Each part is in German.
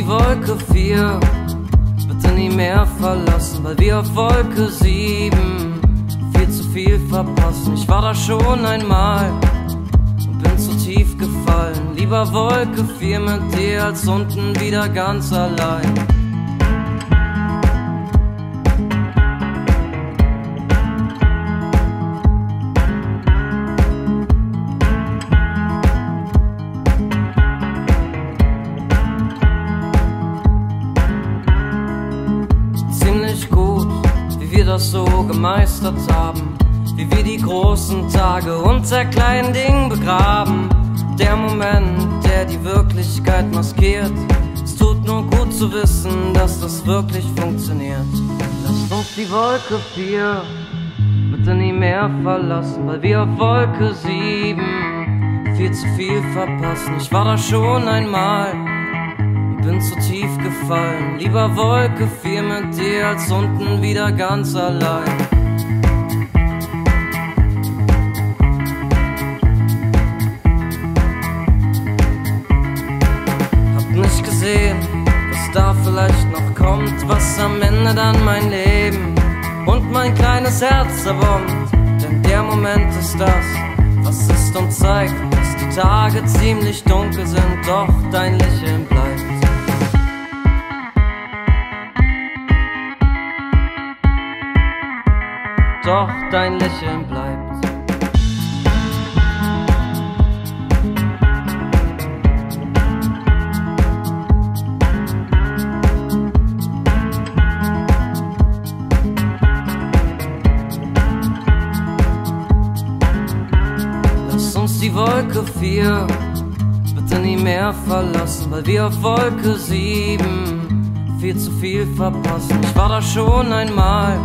die Wolke 4 bitte nie mehr verlassen, weil wir auf Wolke 7 viel zu viel verpassen. Ich war da schon einmal und bin zu tief gefallen. Lieber Wolke 4 mit dir als unten wieder ganz allein. Das so gemeistert haben, wie wir die großen Tage unter kleinen Dingen begraben. Der Moment, der die Wirklichkeit maskiert. Es tut nur gut zu wissen, dass das wirklich funktioniert. Lasst uns die Wolke 4 bitte nie mehr verlassen, weil wir auf Wolke 7 viel zu viel verpassen. Ich war da schon einmal, bin zu tief gefallen. Lieber Wolke 4 mit dir als unten wieder ganz allein. Hab nicht gesehen, was da vielleicht noch kommt, was am Ende dann mein Leben und mein kleines Herz zerbombt. Denn der Moment ist das, was ist und zeigt, dass die Tage ziemlich dunkel sind, doch dein Lächeln bleibt. Doch dein Lächeln bleibt. Lass uns die Wolke 4 bitte nie mehr verlassen, weil wir auf Wolke 7 viel zu viel verpassen. Ich war da schon einmal,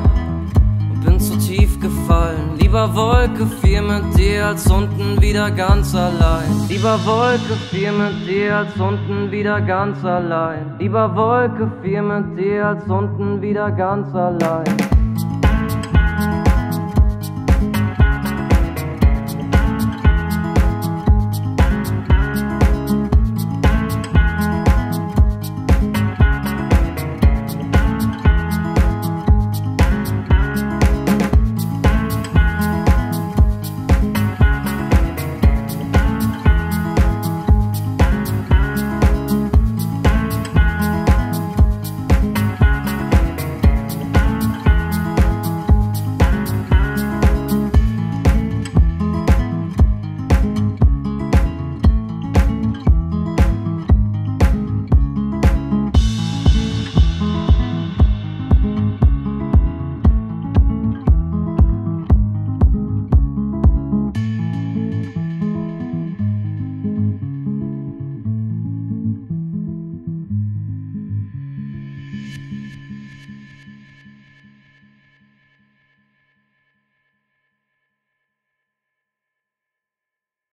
bin zu tief gefallen. Lieber Wolke 4 mit dir als unten wieder ganz allein. Lieber Wolke 4 mit dir als unten wieder ganz allein. Lieber Wolke 4 mit dir als unten wieder ganz allein.